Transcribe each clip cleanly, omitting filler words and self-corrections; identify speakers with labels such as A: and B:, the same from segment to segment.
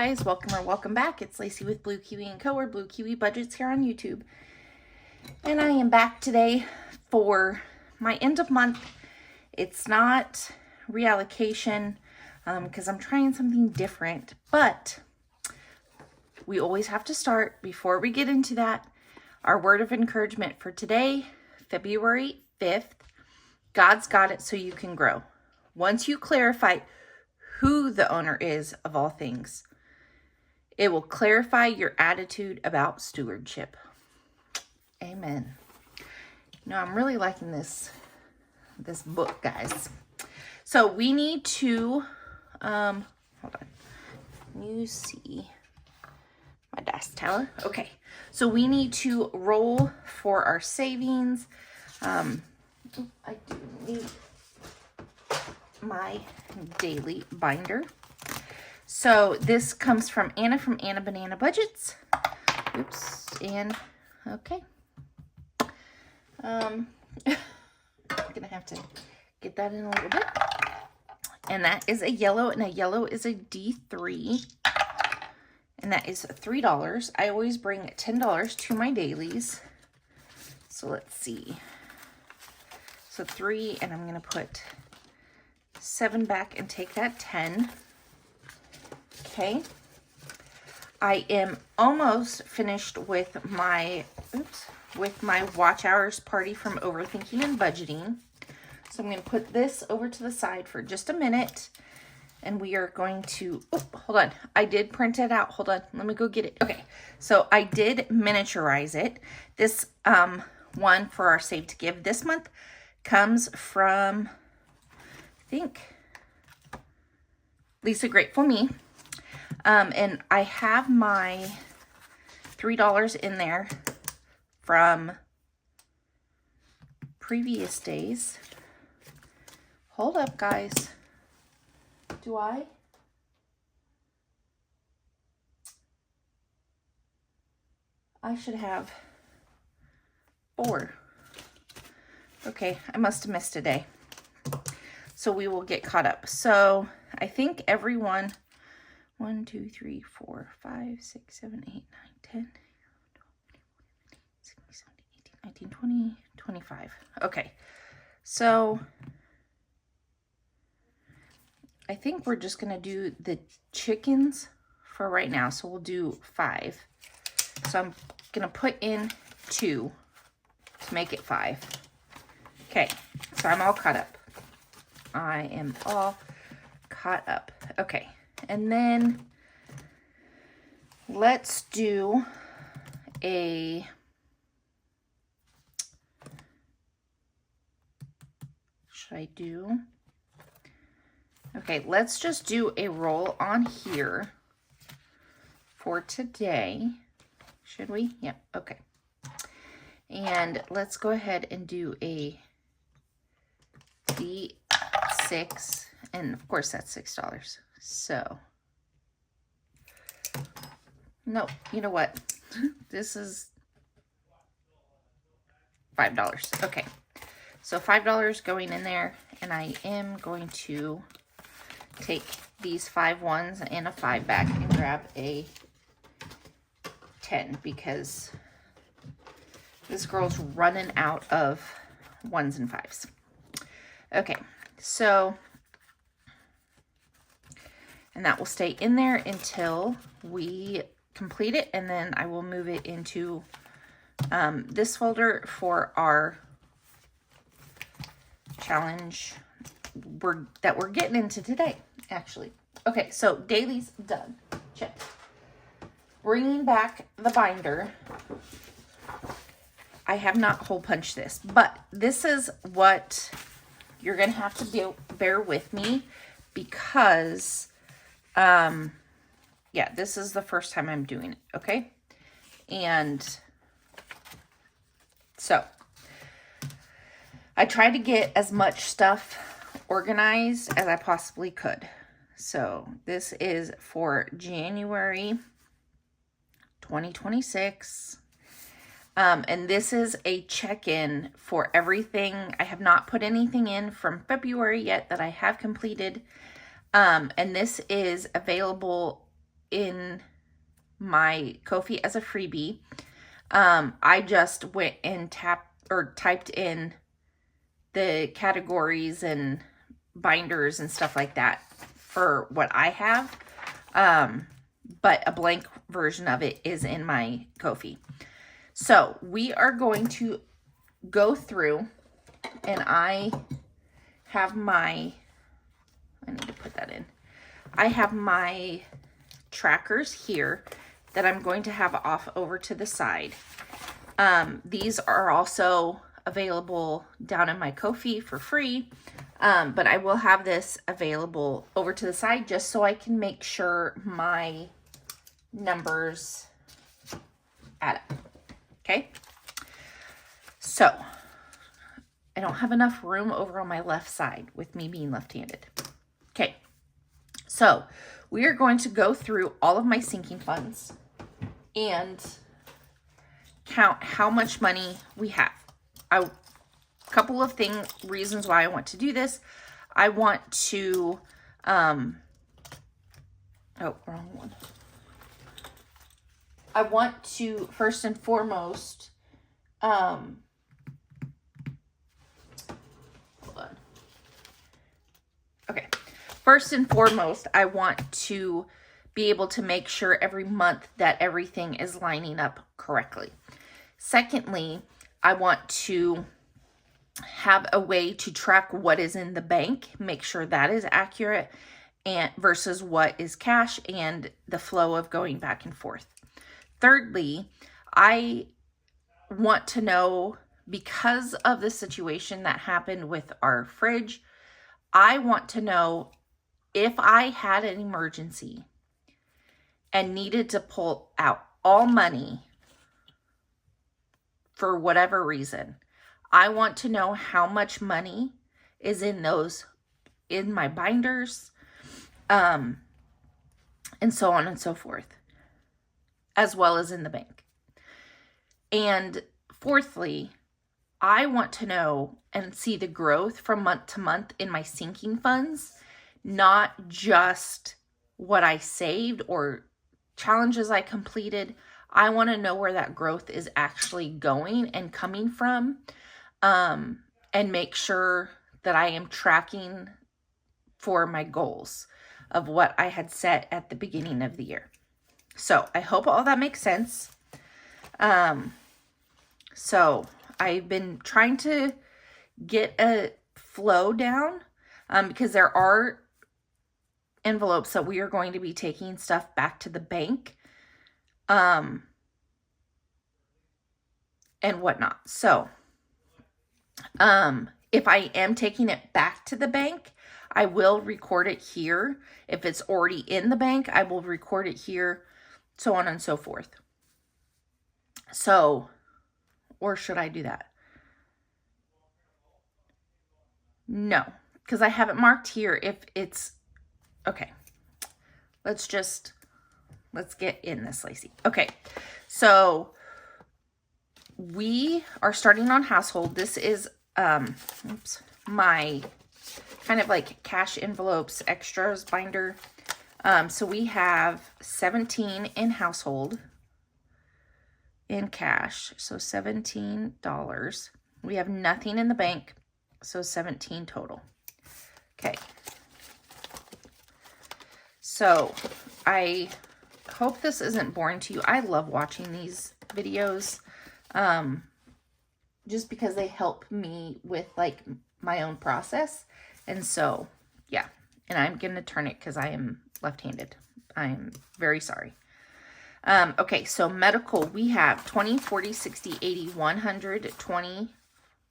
A: guys, welcome or welcome back. It's Lacey with Blue Kiwi & Co. or Blue Kiwi Budgets here on YouTube. And I am back today for my end of month. It's not reallocation because I'm trying something different, but we always have to start before we get into that. Our word of encouragement for today, February 5th, God's got it so you can grow. Once you clarify who the owner is of all things, it will clarify your attitude about stewardship. Amen. You know, I'm really liking this book, guys. So we need to, hold on. You see my desk tower. Okay. So we need to roll for our savings. I do need my daily binder. So this comes from Anna Banana Budgets. Oops. And okay. I'm gonna have to get that in a little bit. And that is a yellow, and a yellow is a D3. And that is $3. I always bring $10 to my dailies. So let's see. So 3, and I'm gonna put 7 back and take that 10. Okay. I am almost finished with my watch hours party from Overthinking and Budgeting. So I'm going to put this over to the side for just a minute, and we are going to, hold on. I did print it out. Hold on. Let me go get it. Okay. So I did miniaturize it. This one for our Save to Give this month comes from, I think, Lisa Grateful Me. And I have my $3 in there from previous days. Hold up, guys. Do I? I should have 4. Okay, I must have missed a day. So we will get caught up. So I think everyone, 1, 2, 3, 4, 5, 6, 7, 8, 9, 10, 16, 17, 18, 19, 20, 25. Okay, so I think we're just going to do the chickens for right now. So we'll do 5. So I'm going to put in 2 to make it 5. Okay, so I'm all caught up. I am all caught up. Okay, and then let's do a okay, let's just do a roll on here for today. Should we? Yeah, okay. And let's go ahead and do a D6, and of course that's $6. So, no, you know what? This is $5. Okay, so $5 going in there, and I am going to take these 5 ones and a 5 back and grab a 10 because this girl's running out of 1s and 5s. Okay, so, and that will stay in there until we complete it, and then I will move it into this folder for our challenge that we're getting into today, actually. Okay, so dailies done. Check. Bringing back the binder. I have not hole punched this, but this is what you're going to have to bear with me because, yeah, this is the first time I'm doing it, okay? And so I tried to get as much stuff organized as I possibly could. So this is for January 2026. And this is a check-in for everything. I have not put anything in from February yet that I have completed. And this is available in my Ko-fi as a freebie. I just went and typed in the categories and binders and stuff like that for what I have. But a blank version of it is in my Ko-fi. So we are going to go through, and I have I need to put that in. I have my trackers here that I'm going to have off over to the side. These are also available down in my Ko-fi for free. But I will have this available over to the side just so I can make sure my numbers add up. Okay. So I don't have enough room over on my left side with me being left-handed. Okay. So we are going to go through all of my sinking funds and count how much money we have. A couple of reasons why I want to do this. I want to, oh, wrong one. I want to, first and foremost, hold on. Okay. First and foremost, I want to be able to make sure every month that everything is lining up correctly. Secondly, I want to have a way to track what is in the bank, make sure that is accurate, and versus what is cash and the flow of going back and forth. Thirdly, I want to know, because of the situation that happened with our fridge, I want to know if I had an emergency and needed to pull out all money for whatever reason. I want to know how much money is in my binders, and so on and so forth, as well as in the bank. And fourthly, I want to know and see the growth from month to month in my sinking funds, not just what I saved or challenges I completed. I want to know where that growth is actually going and coming from, and make sure that I am tracking for my goals of what I had set at the beginning of the year. So I hope all that makes sense. So I've been trying to get a flow down, because there are envelopes that we are going to be taking stuff back to the bank, and whatnot. So, if I am taking it back to the bank, I will record it here. If it's already in the bank, I will record it here, so on and so forth. So, or should I do that? No, because I have it marked here if it's, okay. Let's get in this, Lacey. Okay, so we are starting on household. This is my kind of like cash envelopes extras binder. So we have 17 in household in cash, so $17. We have nothing in the bank, so 17 total. Okay. So I hope this isn't boring to you. I love watching these videos, just because they help me with like my own process. And so, yeah, and I'm going to turn it because I am left-handed. I'm very sorry. Okay, so medical, we have 20, 40, 60, 80, 100, 20,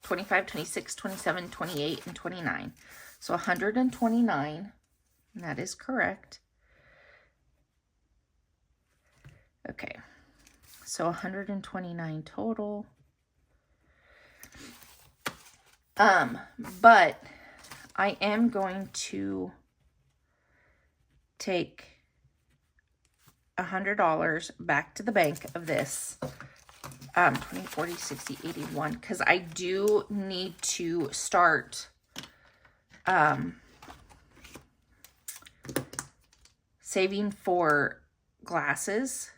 A: 25, 26, 27, 28, and 29. So 129, and that is correct. Okay, so 129 total. But I am going to take $100 back to the bank of this 20, 40, 60, 81, because I do need to start saving for glasses.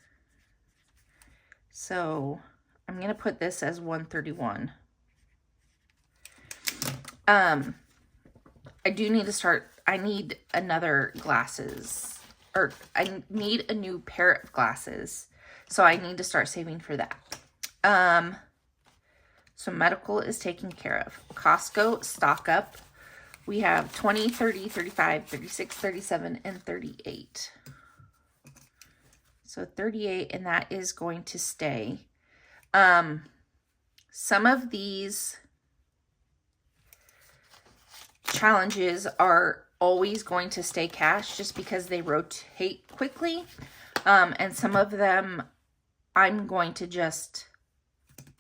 A: So I'm going to put this as 131. I do need to start, I need another glasses, or I need a new pair of glasses. So I need to start saving for that. So medical is taken care of. Costco, stock up. We have 20, 30, 35, 36, 37, and 38. So 38, and that is going to stay. Some of these challenges are always going to stay cash just because they rotate quickly. And some of them I'm going to just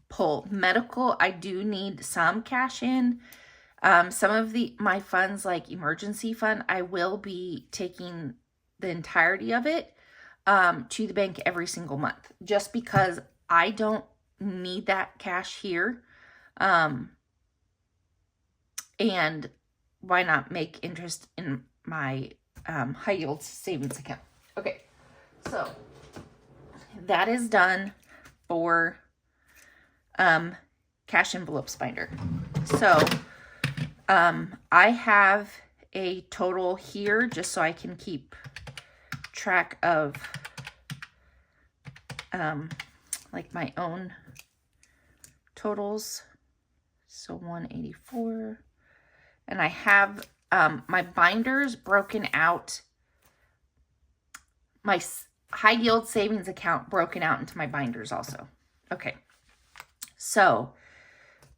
A: pull. Medical, I do need some cash in. Some of my funds, like emergency fund, I will be taking the entirety of it to the bank every single month, just because I don't need that cash here. And why not make interest in my high yield savings account? Okay, so that is done for cash envelopes binder. So I have a total here just so I can keep track of like my own totals. So 184. And I have my binders broken out, my high yield savings account broken out into my binders also. Okay, so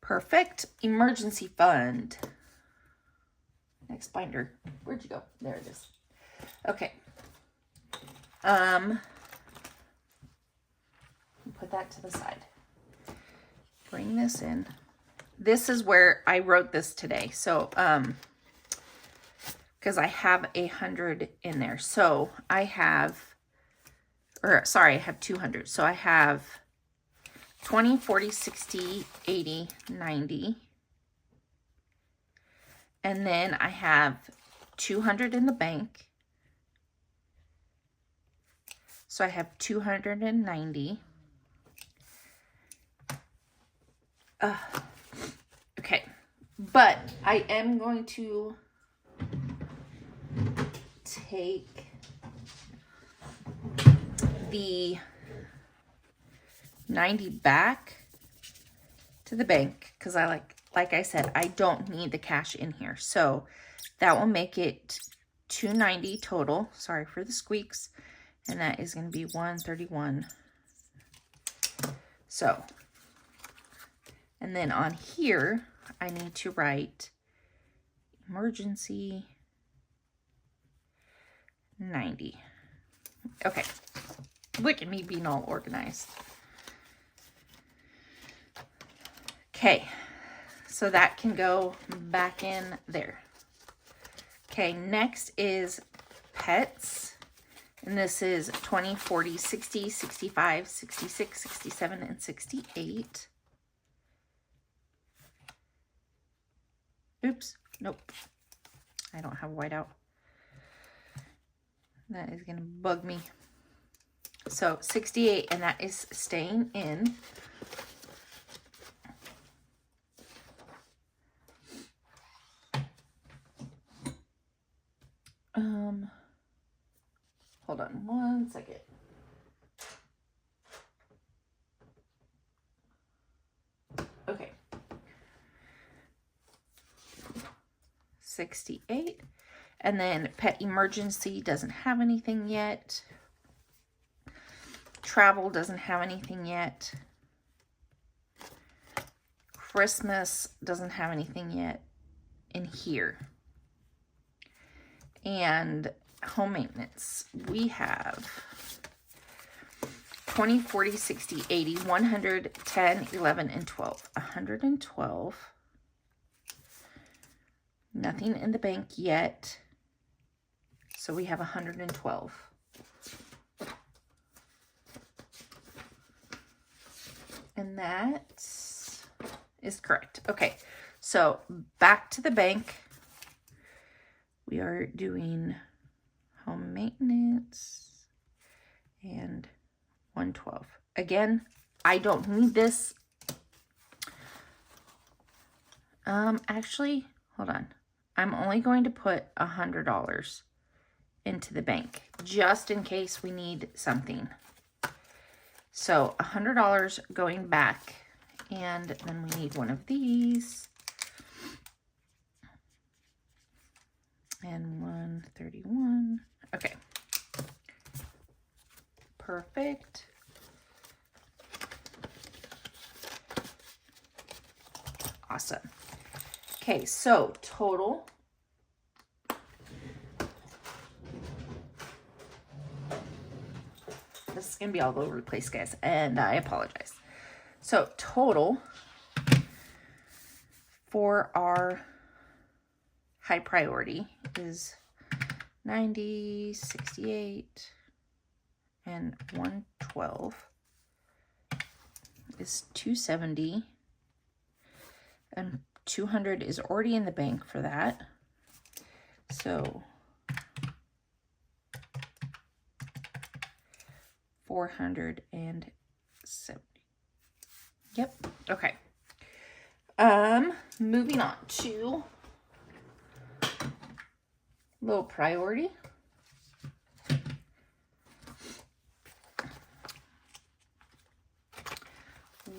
A: perfect. Emergency fund. Next binder. Where'd you go? There it is. Okay. Put that to the side. Bring this in. This is where I wrote this today. So, because I have 100 in there. So I have, I have 200. So I have 20, 40, 60, 80, 90. And then I have 200 in the bank. So I have 290. Okay, but I am going to take the 90 back to the bank because I like I said, I don't need the cash in here. So that will make it 290 total. Sorry for the squeaks. And that is going to be 131. So, and then on here, I need to write emergency 90. Okay. Look at me being all organized. Okay. So that can go back in there. Okay. Next is pets. And this is 20, 40, 60, 65, 66, 67, and 68. Oops. Nope. I don't have whiteout. That is going to bug me. So 68, and that is staying in. Hold on one second. Okay. 68. And then pet emergency doesn't have anything yet. Travel doesn't have anything yet. Christmas doesn't have anything yet in here. And home maintenance, we have 20, 40, 60, 80, 100, 10, 11, and 12. 112. Nothing in the bank yet. So we have 112. And that is correct. Okay, so back to the bank. We are doing home maintenance and 112. Again, I don't need this. Actually, hold on. I'm only going to put $100 into the bank just in case we need something. So $100 going back, and then we need one of these. And 131. Okay. Perfect. Awesome. Okay, so total. This is going to be all over the place, guys, and I apologize. So total for our high priority is 90, 68, and 112 is 270, and 200 is already in the bank for that. So 470. Yep. Okay. Moving on to low priority.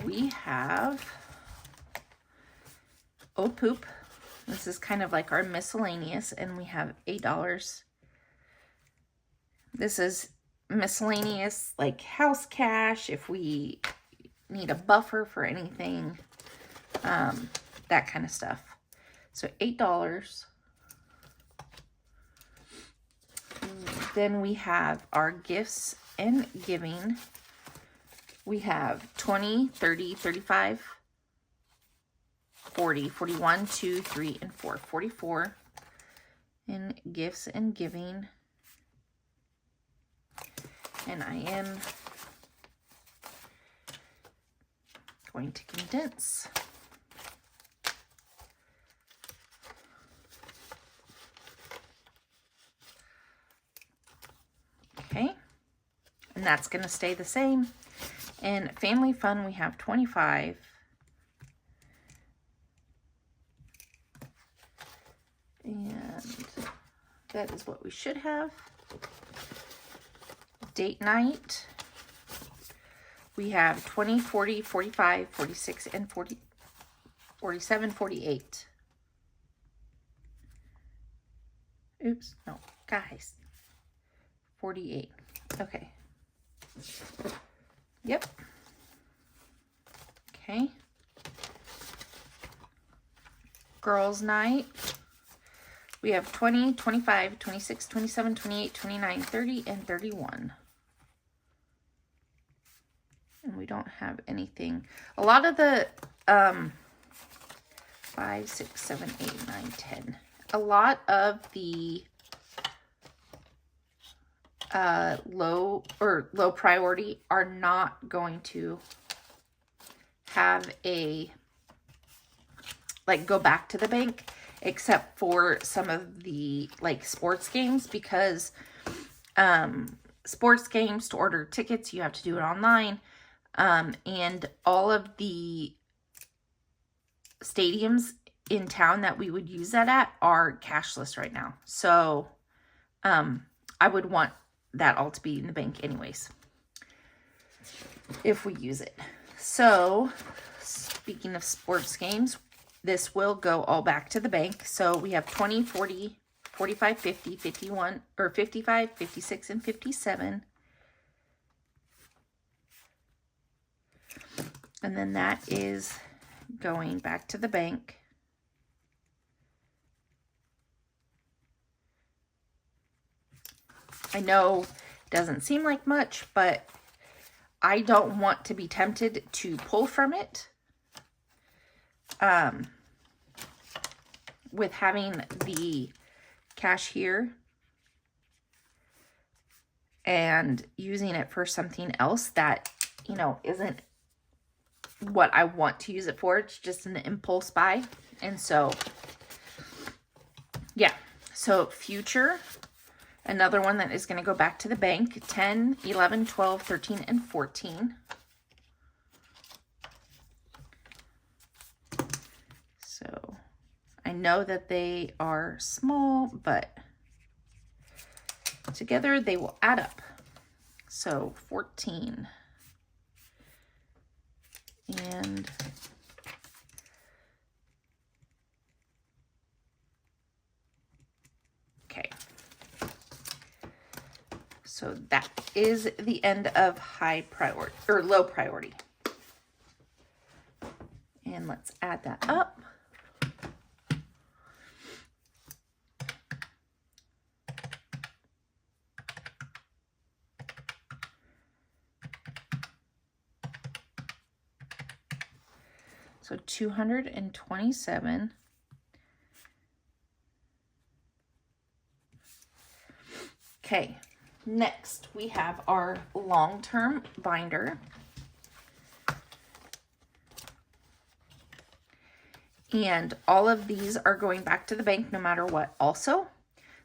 A: We have Oh Poop. This is kind of like our miscellaneous, and we have $8. This is miscellaneous, like house cash, if we need a buffer for anything, that kind of stuff. So $8. Then we have our gifts and giving. We have 20, 30, 35, 40, 41, 2, 3, and 4. 44 in gifts and giving. And I am going to condense. Okay, and that's going to stay the same. And family fun, we have 25. And that is what we should have. Date night, we have 20, 40, 45, 46, and 40, 47, 48. Oops, no, guys. 48. Okay. Yep. Okay. Girls' night. We have 20, 25, 26, 27, 28, 29, 30, and 31. And we don't have anything. A lot of the 5, 6, 7, 8, 9, 10. A lot of the low priority are not going to have a go back to the bank, except for some of the sports games, because sports games, to order tickets, you have to do it online. And all of the stadiums in town that we would use that at are cashless right now. So I would want that all to be in the bank anyways, if we use it. So speaking of sports games, this will go all back to the bank. So we have 20, 40, 45, 50, 51, or 55, 56, and 57. And then that is going back to the bank. I know it doesn't seem like much, but I don't want to be tempted to pull from it. With having the cash here and using it for something else that, isn't what I want to use it for. It's just an impulse buy. And so, yeah. So future Another one that is going to go back to the bank, 10, 11, 12, 13, and 14. So I know that they are small, but together they will add up. So 14. And okay. So that is the end of high priority or low priority. And let's add that up. So 227. Okay, next we have our long-term binder. And all of these are going back to the bank no matter what also.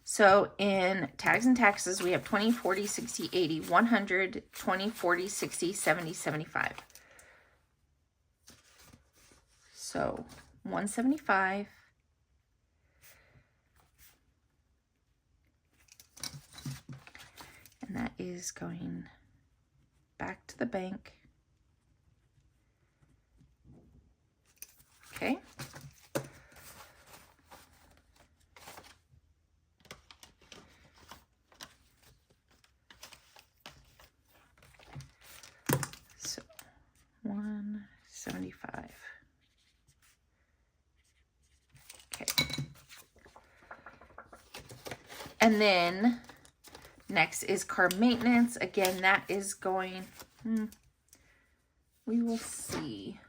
A: So in tags and taxes, we have 20, 40, 60, 80, 100, 20, 40, 60, 70, 75. So 175. And that is going back to the bank. Okay. So 175. Okay. And then next is car maintenance. Again, that is going, we will see.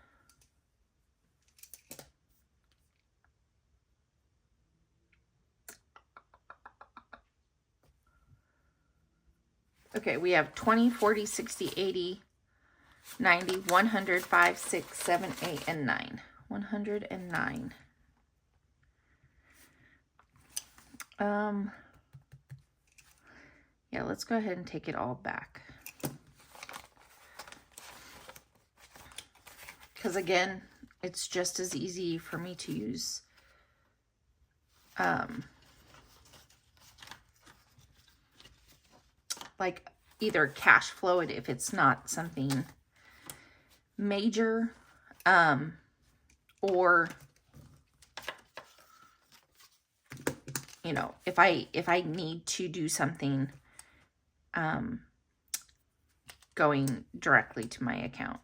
A: Okay, we have 20, 40, 60, 80, 90, 100, 5, 6, 7, 8, and 9. 109. Yeah, let's go ahead and take it all back. Because again, it's just as easy for me to use like either cash flow it if it's not something major, or you know, if I need to do something going directly to my account.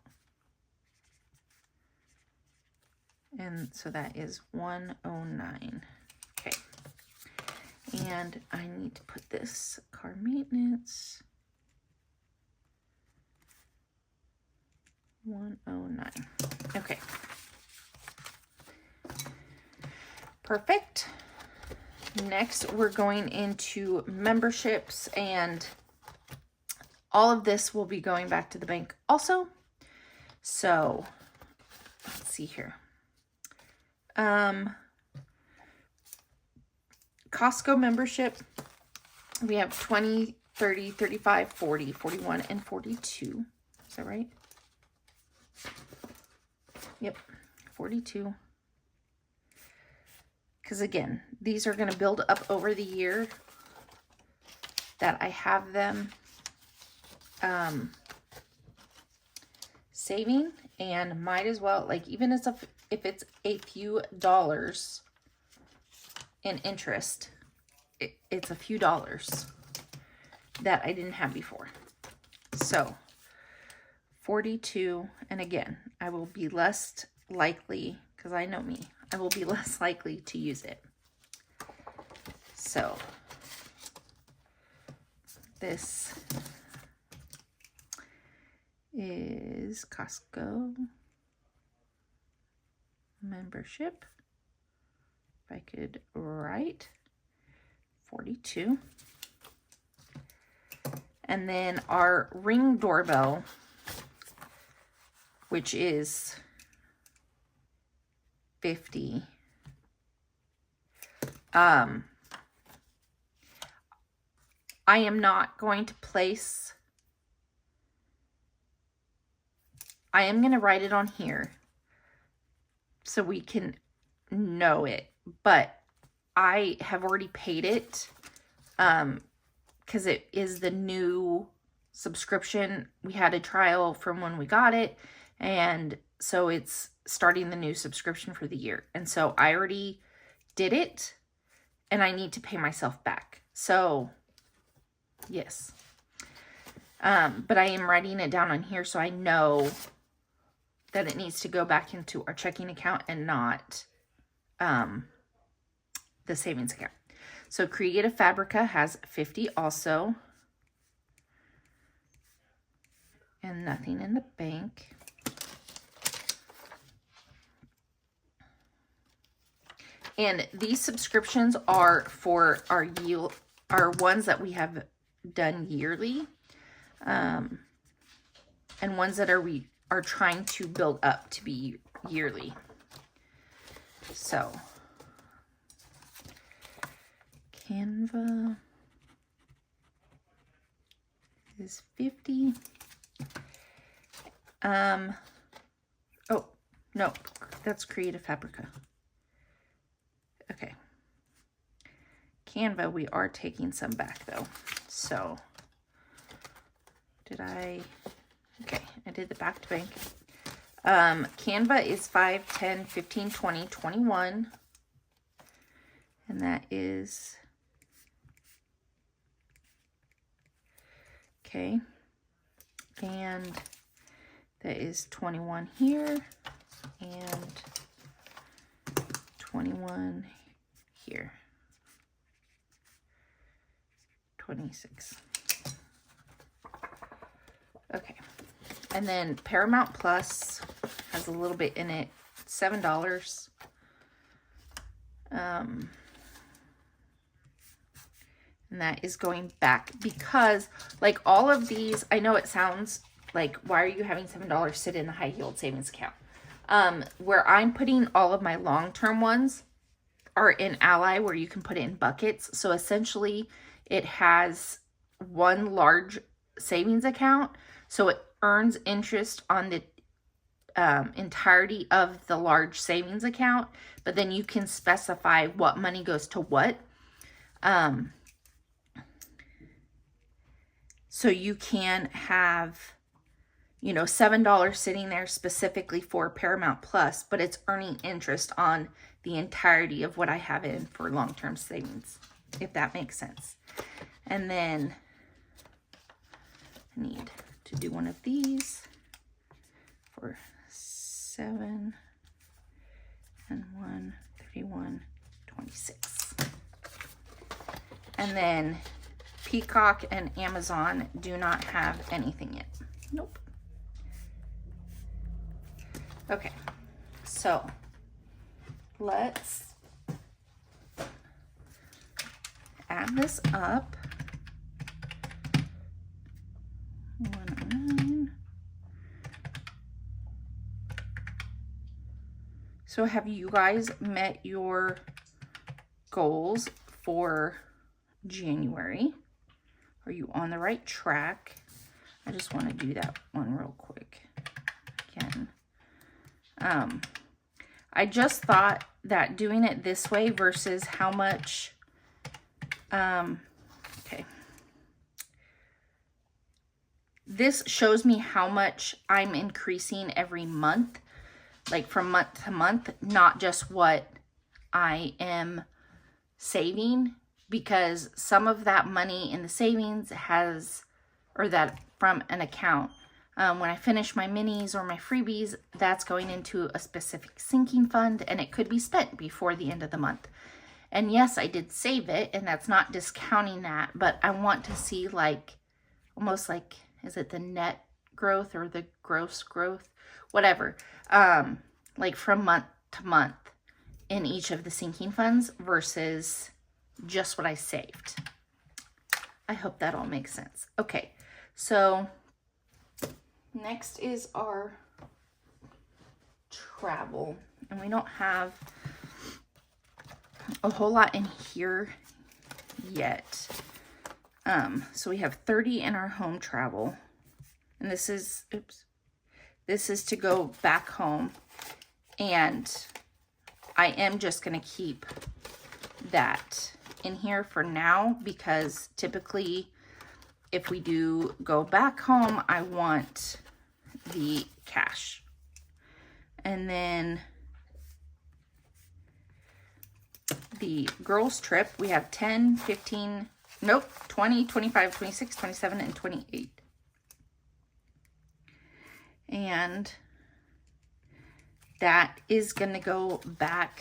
A: And so that is 109. Okay. And I need to put this car maintenance 109. Okay. Perfect. Next, we're going into memberships, and all of this will be going back to the bank also. So let's see here. Costco membership, we have 20, 30, 35, 40, 41, and 42. Is that right? Yep, 42. Because again, these are going to build up over the year that I have them saving, and might as well, like, even as if it's a few dollars in interest, it's a few dollars that I didn't have before. So 42, and again, I will be less likely, because I know me, I will be less likely to use it. So this is Costco membership. If I could write 42. And then our Ring doorbell, which is 50. I am not going to place, I am going to write it on here so we can know it, but I have already paid it because it is the new subscription. We had a trial from when we got it, and so it's starting the new subscription for the year. And so I already did it, and I need to pay myself back. So yes. But I am writing it down on here so I know that it needs to go back into our checking account and not the savings account. So Creative Fabrica has 50 also. And nothing in the bank. And these subscriptions are for our ones that we have done yearly. And ones that we are trying to build up to be yearly. So Canva is 50. Oh, no, that's Creative Fabrica. Okay. Canva, we are taking some back though. So, okay, I did the back to bank. Canva is 5, 10, 15, 20, 21. And that is, okay. And that is 21 here and 21 here. 26. Okay. And then Paramount Plus has a little bit in it, $7. And that is going back because, like, all of these, I know it sounds like, why are you having $7 sit in the high yield savings account? Where I'm putting all of my long-term ones are in Ally, where you can put it in buckets. So essentially it has one large savings account. So it earns interest on the entirety of the large savings account, but then you can specify what money goes to what. So you can have, you know, $7 sitting there specifically for Paramount Plus, but it's earning interest on the entirety of what I have in for long-term savings, if that makes sense. And then I need to do one of these for 7 and 1, 31, 26. And then Peacock and Amazon do not have anything yet. Nope. Okay, so let's add this up. 109. So have you guys met your goals for January? Are you on the right track? I just want to do that one real quick again. I just thought that doing it this way versus how much, okay. This shows me how much I'm increasing every month, like from month to month, not just what I am saving, because some of that money in the savings has, or that from an account, when I finish my minis or my freebies, that's going into a specific sinking fund, and it could be spent before the end of the month. And yes, I did save it, and that's not discounting that, but I want to see, like, almost like, is it the net growth or the gross growth? Whatever. Like from month to month in each of the sinking funds versus just what I saved. I hope that all makes sense. Okay, so next is our travel. And we don't have a whole lot in here yet. So we have 30 in our home travel. And this is, this is to go back home. And I am just going to keep that in here for now, because typically if we do go back home, I want the cash. And then the girls trip, we have 10, 15, nope, 20, 25, 26, 27, and 28. And that is going to go back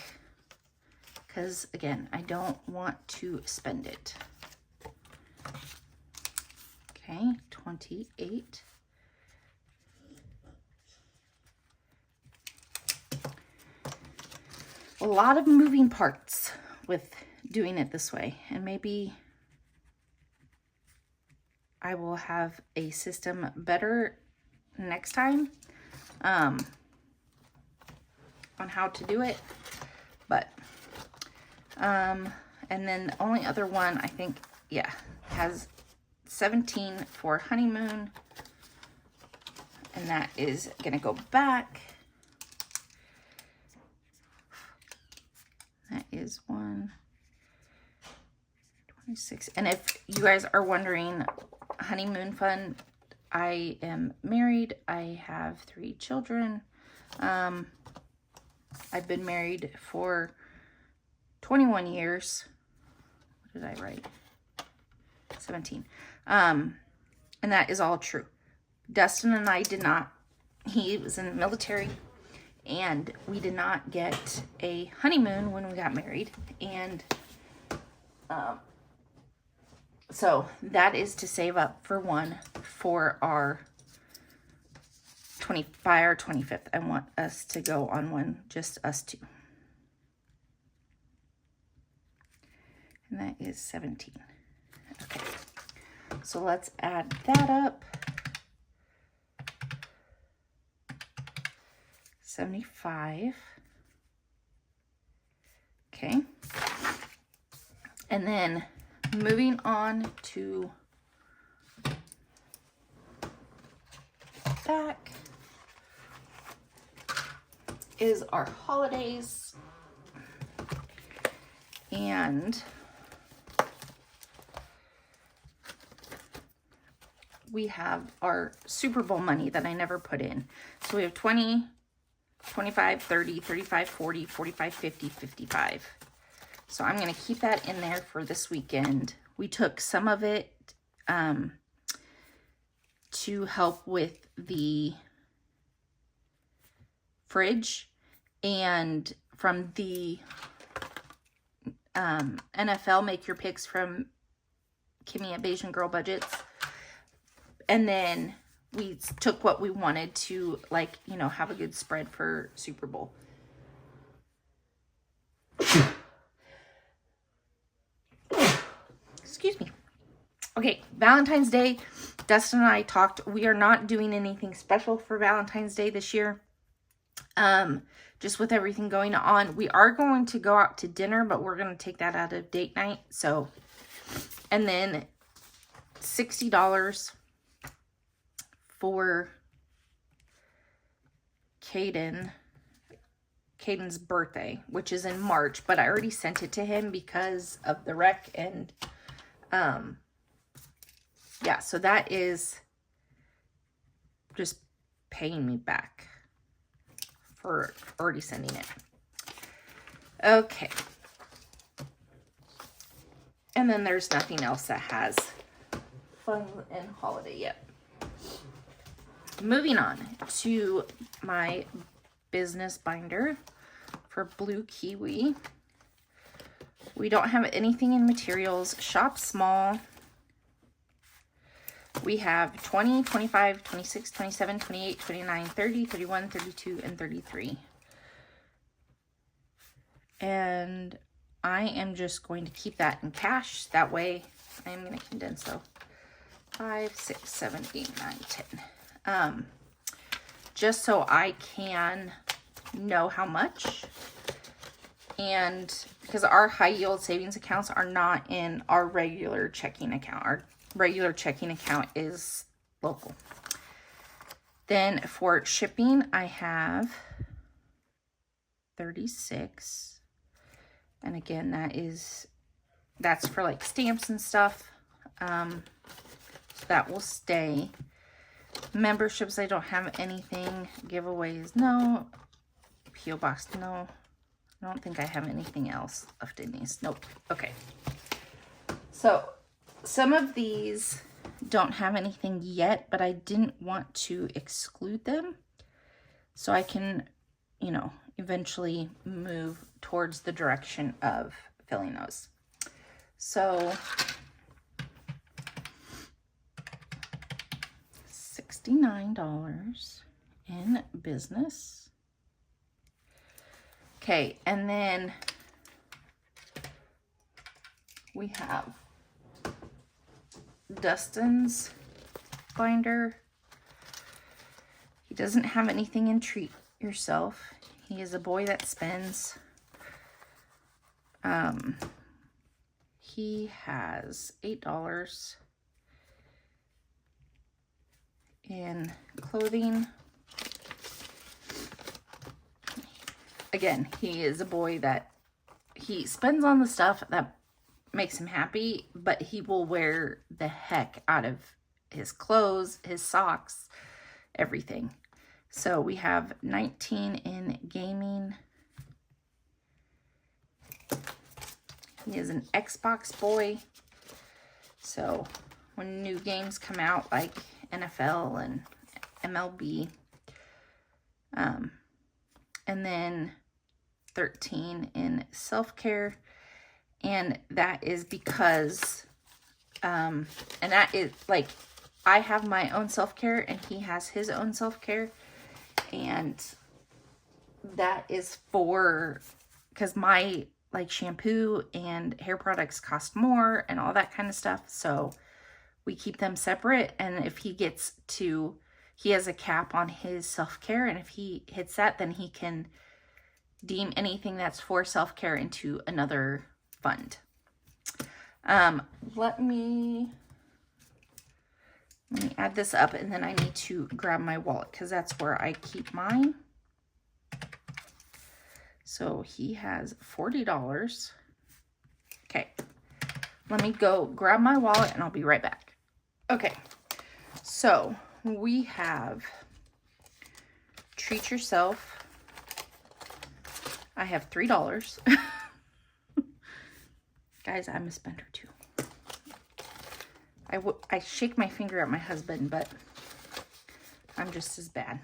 A: because, again, I don't want to spend it. Okay, 28. A lot of moving parts with doing it this way, and maybe I will have a system better next time on how to do it. But and then the only other one I think, yeah, has 17 for honeymoon, and that is gonna go back. That is 126. And if you guys are wondering, honeymoon fund, I am married. I have 3 children. I've been married for 21 years. What did I write? 17. And that is all true. Dustin and I did not, he was in the military, and we did not get a honeymoon when we got married. And so that is to save up for one for our 25th. I want us to go on one, just us two. And that is 17. Okay. So let's add that up. 75. Okay. And then moving on to back is our holidays. And we have our Super Bowl money that I never put in. So we have 20, 25, 30, 35, 40, 45, 50, 55. So I'm going to keep that in there for this weekend. We took some of it to help with the fridge, and from the NFL Make Your Picks from Kimmy at Bayesian Girl Budgets. And then we took what we wanted to, like, you know, have a good spread for Super Bowl. Excuse me. Okay, Valentine's Day. Dustin and I talked. We are not doing anything special for Valentine's Day this year. Just with everything going on. We are going to go out to dinner, but we're going to take that out of date night. So, and then $60 for Caden's birthday, which is in March, but I already sent it to him because of the wreck. And yeah, so that is just paying me back for already sending it. Okay. And then there's nothing else that has fun and holiday yet. Moving on to my business binder for Blue Kiwi. We don't have anything in materials. Shop small. We have 20, 25, 26, 27, 28, 29, 30, 31, 32, and 33. And I am just going to keep that in cash. That way I am going to condense. So 5, 6, 7, 8, 9, 10. Just so I can know how much. And because our high yield savings accounts are not in our regular checking account. Our regular checking account is local. Then for shipping, I have 36. And again, that's for like stamps and stuff. So that will stay. Memberships, I don't have anything. Giveaways, no. P.O. Box, no. I don't think I have anything else left in these. Nope. Okay. So some of these don't have anything yet, but I didn't want to exclude them. So I can, you know, eventually move towards the direction of filling those. So $69 in business. Okay, and then we have Dustin's binder. He doesn't have anything in Treat Yourself. He is a boy that spends. He has $8 in clothing. Again, he is a boy that he spends on the stuff that makes him happy, but he will wear the heck out of his clothes, his socks, everything. So we have 19 in gaming. He is an Xbox boy. So when new games come out like NFL and MLB, and then 13 in self-care. And that is because, and that is like, I have my own self-care and he has his own self-care. And that is for, because my like shampoo and hair products cost more and all that kind of stuff. So we keep them separate. And if he gets to, he has a cap on his self-care. And if he hits that, then he can deem anything that's for self-care into another fund. Let me add this up, and then I need to grab my wallet because that's where I keep mine. So he has $40. Okay, let me go grab my wallet and I'll be right back. Okay, so we have Treat Yourself. I have $3. Guys, I'm a spender too. I shake my finger at my husband, but I'm just as bad.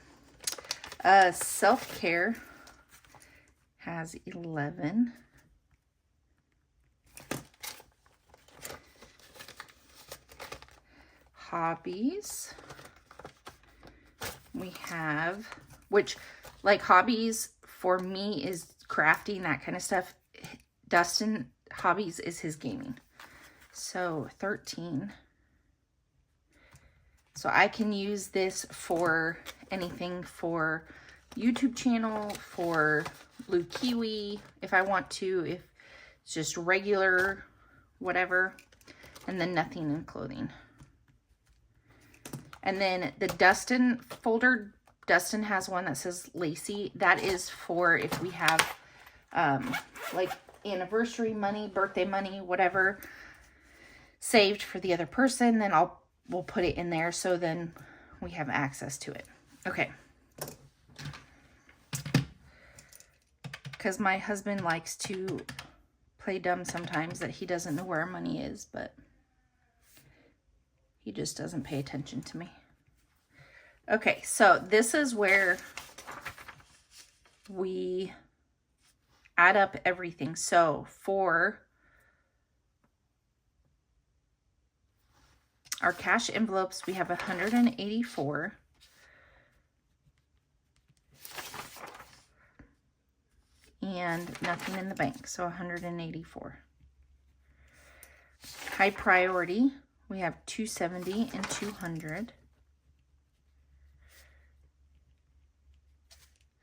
A: Self-care has 11. Hobbies. We have, which like hobbies for me is crafting, that kind of stuff. Dustin hobbies is his gaming. So 13. So I can use this for anything for YouTube channel, for Blue Kiwi, if I want to, if it's just regular, whatever. And then nothing in clothing. And then the Dustin folder, Dustin has one that says Lacey. That is for if we have like anniversary money, birthday money, whatever, saved for the other person, then we'll put it in there so then we have access to it. Okay. Because my husband likes to play dumb sometimes that he doesn't know where our money is, but he just doesn't pay attention to me. Okay, so this is where we add up everything. So for our cash envelopes, we have 184. And nothing in the bank, so 184. High priority, we have 270 and 200.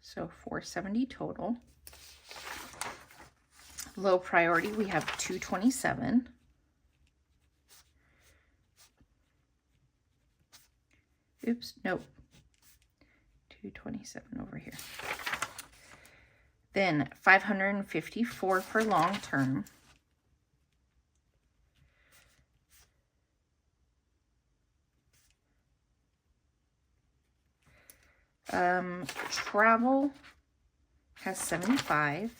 A: So 470 total. low priority, we have 227. Oops, nope. 227 over here. Then 554 for long term. Travel has 75.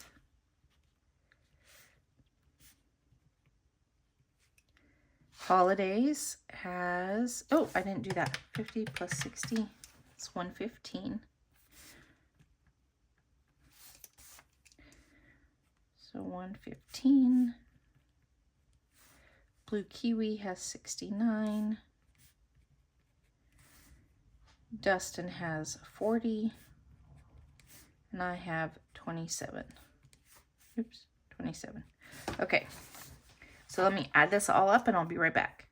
A: Holidays has, oh, I didn't do that. 50 plus 60, it's 115. So 115. Blue Kiwi has 69. Dustin has 40. And I have 27. Oops, 27. Okay. So let me add this all up and I'll be right back.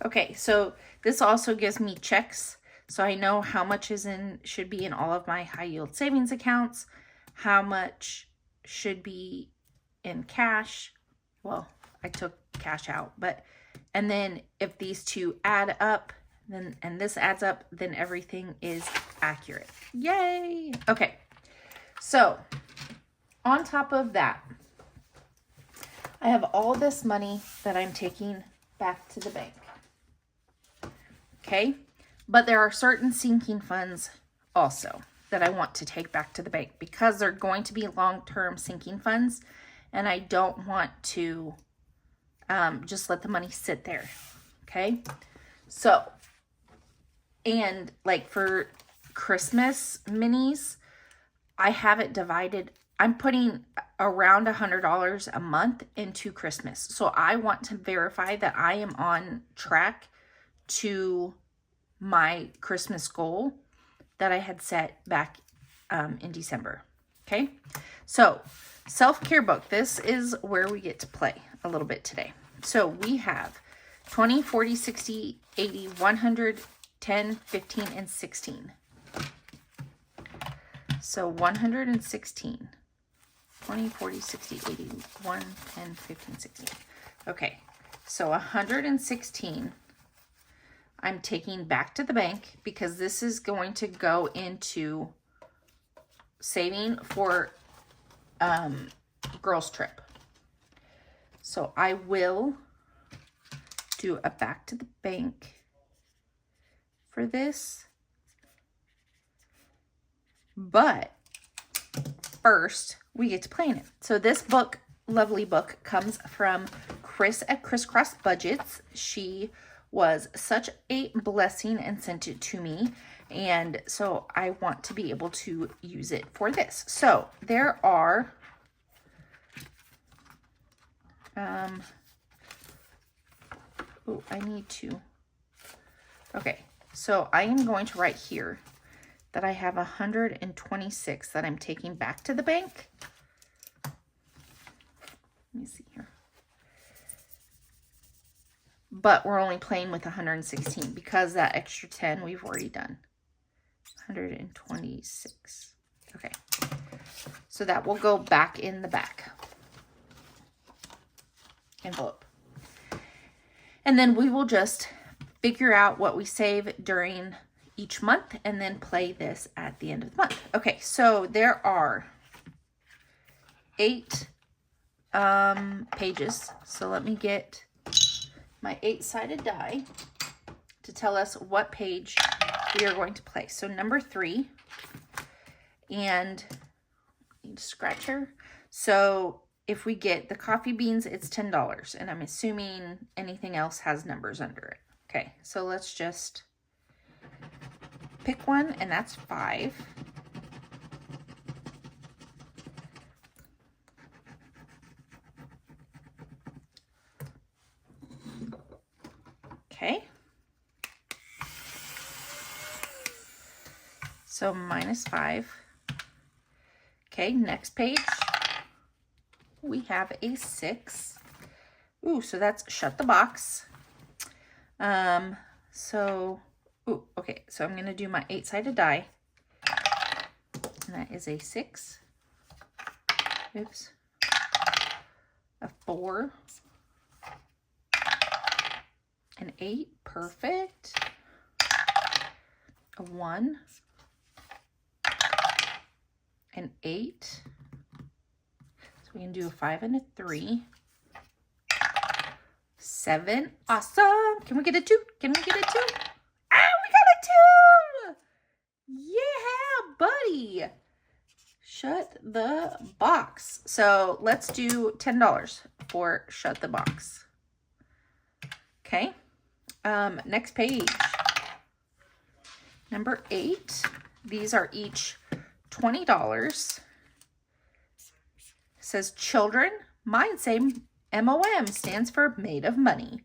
A: Okay, so this also gives me checks, so I know how much should be in all of my high yield savings accounts, how much should be in cash. Well, I took cash out, and then if these two add up, and this adds up, then everything is accurate. Yay! Okay, so on top of that, I have all this money that I'm taking back to the bank. Okay, but there are certain sinking funds also that I want to take back to the bank because they're going to be long-term sinking funds, and I don't want to just let the money sit there. Okay, so, and like for Christmas minis, I have it divided. I'm putting around $100 a month into Christmas, so I want to verify that I am on track to my Christmas goal that I had set back in December. Okay, so self-care book. This is where we get to play a little bit today. So we have 20, 40, 60, 80, 100, 10, 15, and 16. So 116, 20, 40, 60, 80, 1, 10, 15, 16. Okay, so 116 I'm taking back to the bank because this is going to go into saving for girls trip. So I will do a back to the bank for this. But first we get to play in it. So this book, lovely book, comes from Chris at Crisscross Budgets. She was such a blessing and sent it to me, and so I want to be able to use it for this. So there are okay, so I am going to write here that I have 126 that I'm taking back to the bank. Let me see here. But we're only playing with 116 because that extra 10 we've already done. 126. Okay. So that will go back in the back envelope. And then we will just figure out what we save during each month and then play this at the end of the month. Okay, so there are 8 pages. So let me get my 8-sided die to tell us what page we are going to play. So number 3, and need to scratch her. So if we get the coffee beans, it's $10. And I'm assuming anything else has numbers under it. Okay, so let's just pick one, and that's 5. Okay. So -5. Okay, next page. We have a 6. Ooh, so that's shut the box. Okay, so I'm going to do my 8-sided die. And that is a 6. Oops. A 4. An 8. Perfect. A 1. An 8. So we can do a 5 and a 3. 7. Awesome. Can we get a 2? Can we get a 2? Ah, we got a 2. Yeah, buddy. Shut the box. So let's do $10 for shut the box. Okay. Next page. Number 8. These are each $20. It says children. Mine say MOM stands for made of money.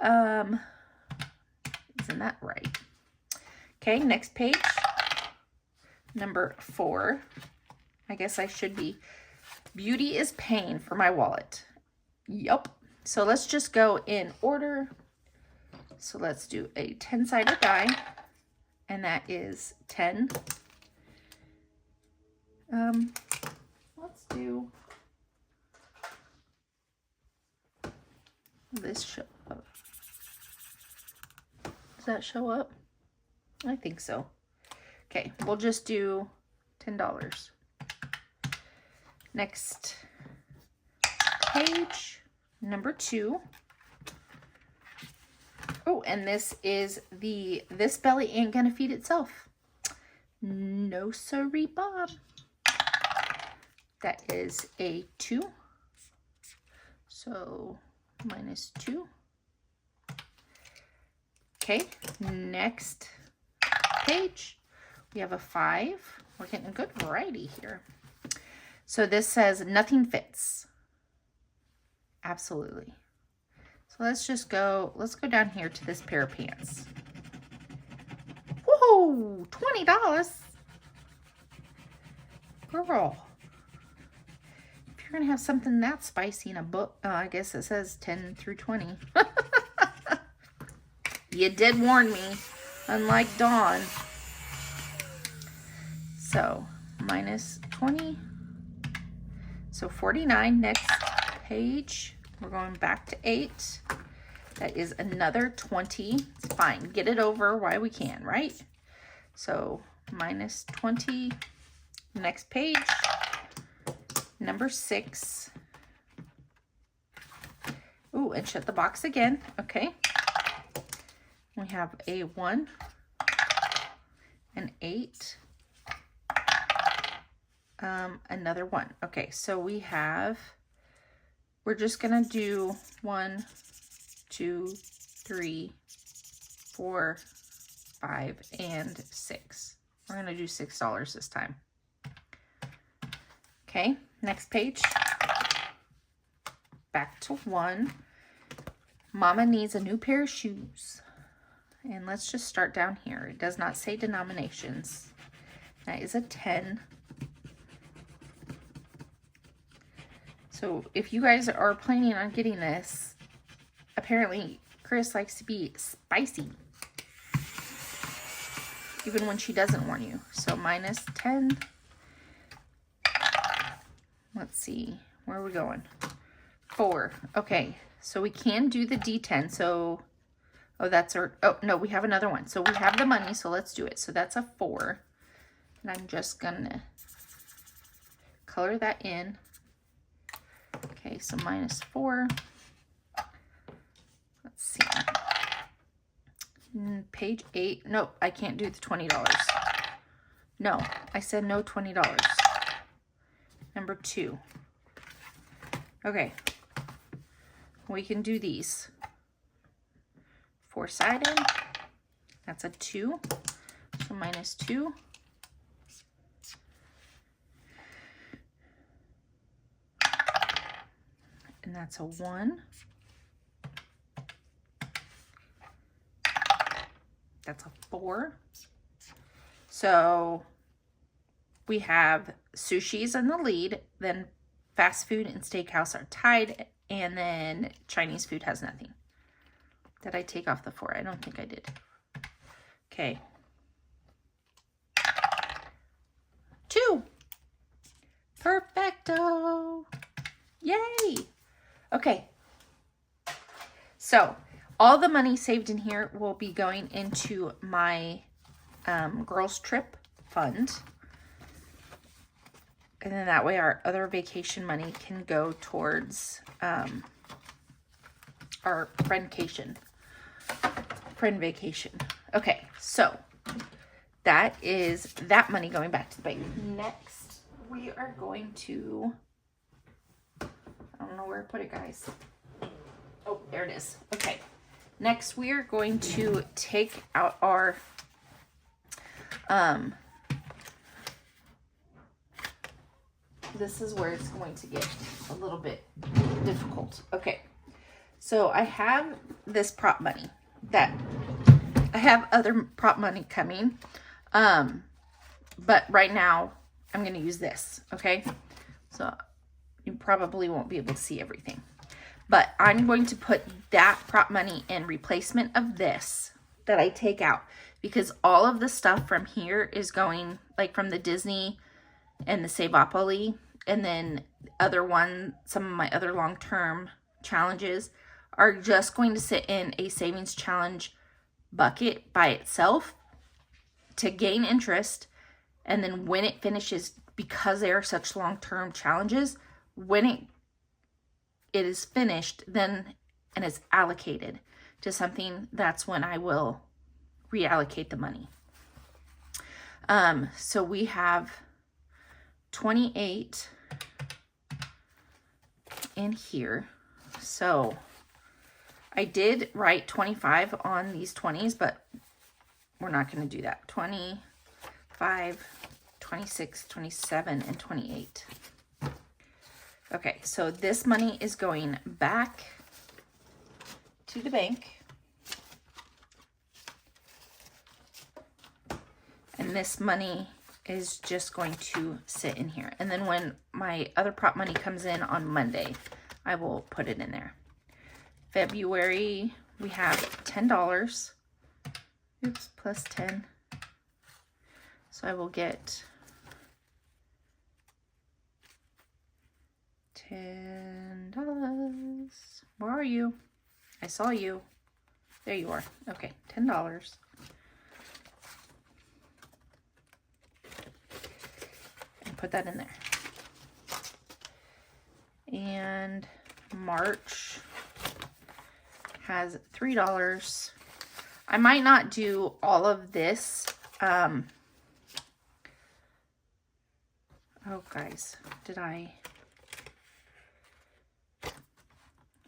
A: Isn't that right? Okay, next page. Number 4. I guess I should be. Beauty is pain for my wallet. Yup. So let's just go in order. So let's do a 10-sided die. And that is 10. Let's do this show up. Does that show up? I think so. Okay, we'll just do $10. Next page, number 2. Oh, and this is this belly ain't gonna feed itself. No siree, Bob. That is a 2. So -2. Okay, next page. We have a 5. We're getting a good variety here. So this says nothing fits. Absolutely. So let's go down here to this pair of pants. Whoa, $20. Girl. If you're gonna have something that spicy in a book, I guess it says 10 through 20. You did warn me, unlike Dawn. So -20. So 49. Next page. We're going back to 8. That is another 20. It's fine. Get it over while we can, right? So -20. Next page. Number 6. Ooh, and shut the box again. Okay. We have a 1, an 8, another 1. Okay, so we're just gonna do 1, 2, 3, 4, 5, and 6. We're gonna do $6 this time. Okay, next page. Back to 1. Mama needs a new pair of shoes. And let's just start down here. It does not say denominations. That is a 10. So if you guys are planning on getting this, apparently Chris likes to be spicy. Even when she doesn't warn you. So -10. Let's see. Where are we going? 4. Okay. So we can do the D10. So... oh, that's our, oh, no, we have another one. So we have the money, so let's do it. So that's a 4. And I'm just gonna color that in. Okay, so -4. Let's see. Page 8. Nope, I can't do the $20. No, I said no $20. number 2. Okay, we can do these. 4-sided, that's a 2, so minus 2. And that's a 1. That's a 4. So we have sushi's in the lead, then fast food and steakhouse are tied, and then Chinese food has nothing. Did I take off the 4? I don't think I did. Okay. 2. Perfecto. Yay. Okay. So all the money saved in here will be going into my girls trip fund. And then that way our other vacation money can go towards our friend vacation. Okay, so that is that money going back to the bank. Next, we are going to, I don't know where to put it, guys. Oh, there it is. Okay. Next, we are going to take out our this is where it's going to get a little bit difficult. Okay. So I have this prop money that I have other prop money coming. But right now I'm going to use this. Okay. So you probably won't be able to see everything, but I'm going to put that prop money in replacement of this that I take out, because all of the stuff from here is going, like from the Disney and the Save-Opoly, and then some of my other long-term challenges are just going to sit in a savings challenge bucket by itself to gain interest. And then when it finishes, because they are such long-term challenges, when it is finished, then and is allocated to something, that's when I will reallocate the money. So we have 28 in here. So I did write 25 on these 20s, but we're not going to do that. 25, 26, 27, and 28. Okay, so this money is going back to the bank. And this money is just going to sit in here. And then when my other prop money comes in on Monday, I will put it in there. February, we have $10. Oops, plus 10. So I will get $10. Where are you? I saw you. There you are. Okay, $10. And put that in there. And March has $3. I might not do all of this. Oh, guys, did I?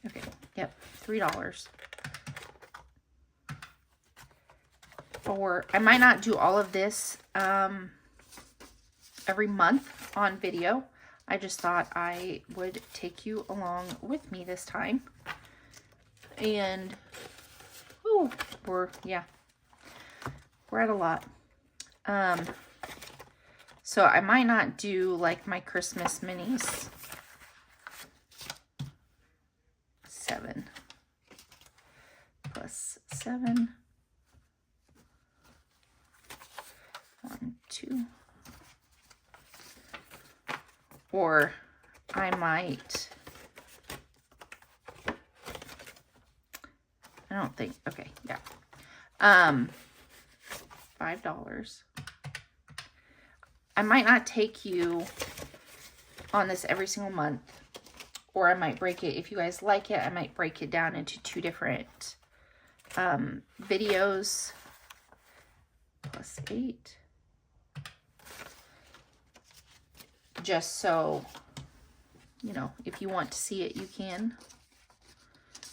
A: Okay, yep, $3. I might not do all of this every month on video. I just thought I would take you along with me this time. And, oh, we're at a lot. So I might not do like my Christmas minis. 7 plus 7. 1, 2. Or I might, I don't think, okay, yeah. $5. I might not take you on this every single month, or I might break it, if you guys like it, I might break it down into 2 different videos. Plus 8. just so, you know, if you want to see it, you can.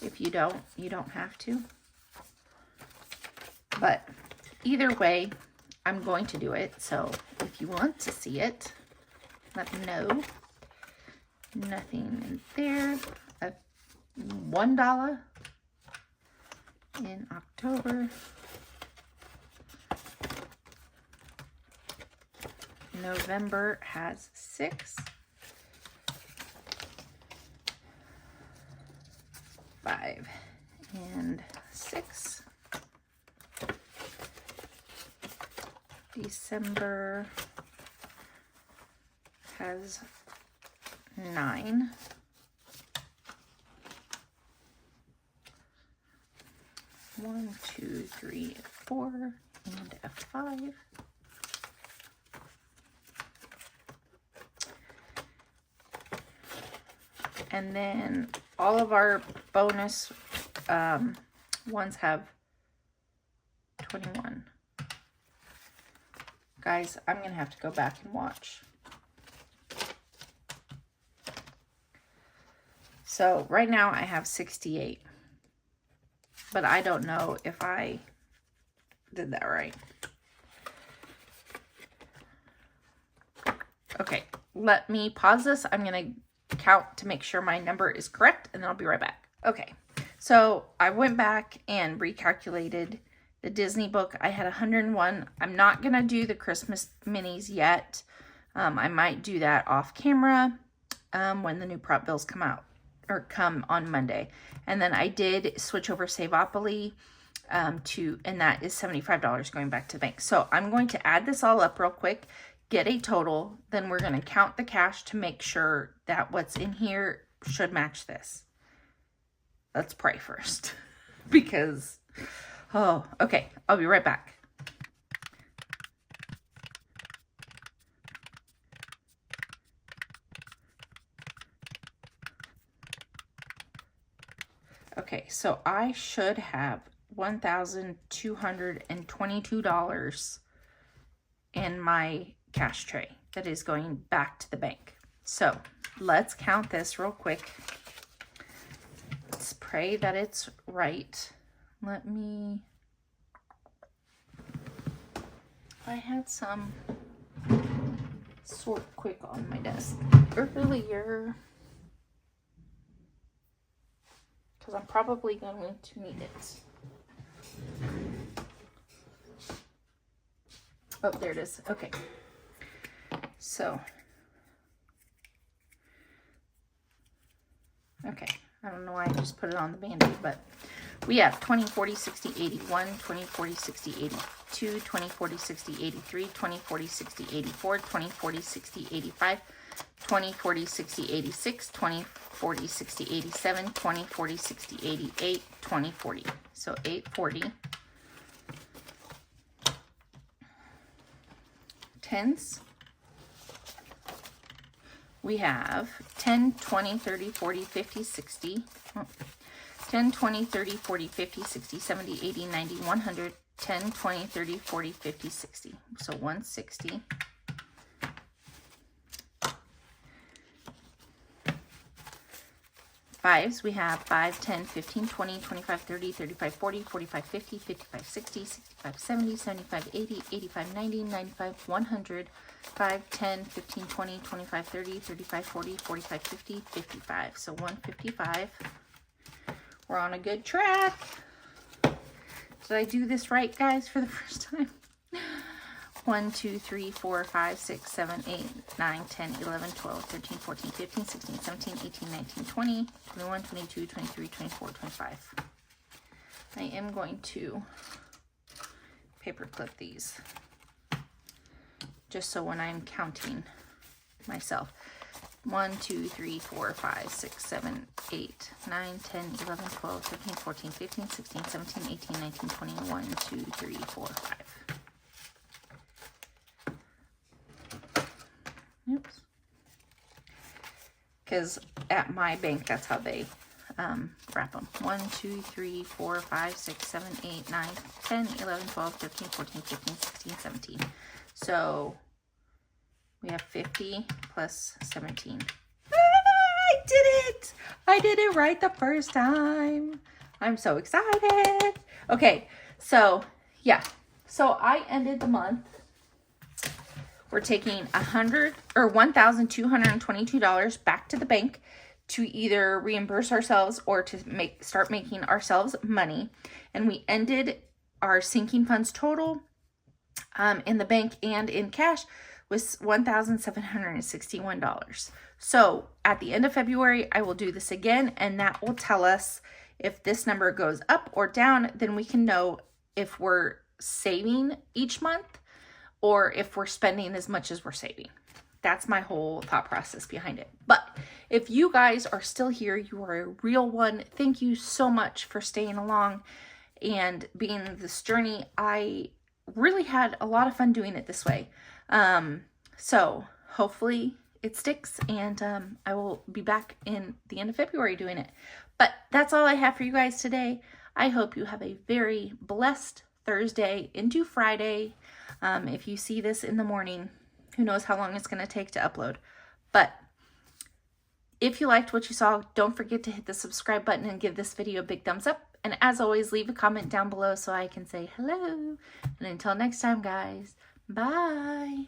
A: If you don't, you don't have to. But either way, I'm going to do it. So if you want to see it, let me know. Nothing in there. $1 in October. November has 6. 5 and 6. December has 9. 1, 2, 3, 4, and a 5. And then all of our bonus ones have 21. Guys, I'm going to have to go back and watch. So right now I have 68. But I don't know if I did that right. Okay, let me pause this. I'm going to count to make sure my number is correct, and then I'll be right back. Okay, so I went back and recalculated the Disney book. I had 101. I'm not going to do the Christmas minis yet. I might do that off camera when the new prop bills come out, or come on Monday. And then I did switch over Saveopoly and that is $75 going back to the bank. So I'm going to add this all up real quick, get a total, then we're going to count the cash to make sure that what's in here should match this. Let's pray first because, oh, okay, I'll be right back. Okay, so I should have $1,222 in my cash tray that is going back to the bank. So let's count this real quick. Let's pray that it's right. Let me, I had some sort quick on my desk earlier, because I'm probably going to need it. Oh, there it is. Okay. So, okay. I don't know why I just put it on the Band-Aid, but we have 20, 40, 60, 81, 20, 40, 60, 82, 20, 40, 60, 83, 20, 40, 60, 84, 20, 40, 60, 85, 20, 40, 60, 86, 20, 40, 60, 87, 20, 40, 60, 88, 20, 40. So 840. Tens. We have 10, 20, 30, 40, 50, 60. 10, 20, 30, 40, 50, 60, 70, 80, 90, 100. 10, 20, 30, 40, 50, 60. So 160. Fives, we have 5, 10, 15, 20, 25, 30, 35, 40, 45, 50, 55, 60, 65, 70, 75, 80, 85, 90, 95, 100, 5, 10, 15, 20, 25, 30, 35, 40, 45, 50, 55. So 155. We're on a good track. Did I do this right, guys, for the first time? 1, 2, 3, 4, 5, 6, 7, 8, 9, 10, 11, 12, 13, 14, 15, 16, 17, 18, 19, 20, 21, 22, 23, 24, 25. I am going to paper clip these just so when I'm counting myself. 1, 2, 3, 4, 5, 6, 7, 8, 9, 10, 11, 12, 13, 14, 15, 16, 17, 18, 19, 20, 1, 2, 3, 4, 5. Oops. Because at my bank, that's how they wrap them. 1, 2, 3, 4, 5, 6, 7, 8, 9, 10, 11, 12, 13, 14, 15, 16, 17. So We have 50 plus 17. I did it! I did it right the first time. I'm so excited. Okay, so yeah. So I ended the month. We're taking $1,222 back to the bank to either reimburse ourselves or to start making ourselves money. And we ended our sinking funds total in the bank and in cash was $1,761. So at the end of February, I will do this again, and that will tell us if this number goes up or down. Then we can know if we're saving each month or if we're spending as much as we're saving. That's my whole thought process behind it. But if you guys are still here, you are a real one. Thank you so much for staying along and being in this journey. I really had a lot of fun doing it this way. So hopefully it sticks, and I will be back in the end of February doing it. But that's all I have for you guys today. I hope you have a very blessed Thursday into Friday. If you see this in the morning, who knows how long it's going to take to upload. But if you liked what you saw, don't forget to hit the subscribe button and give this video a big thumbs up. And as always, leave a comment down below so I can say hello. And until next time, guys, bye.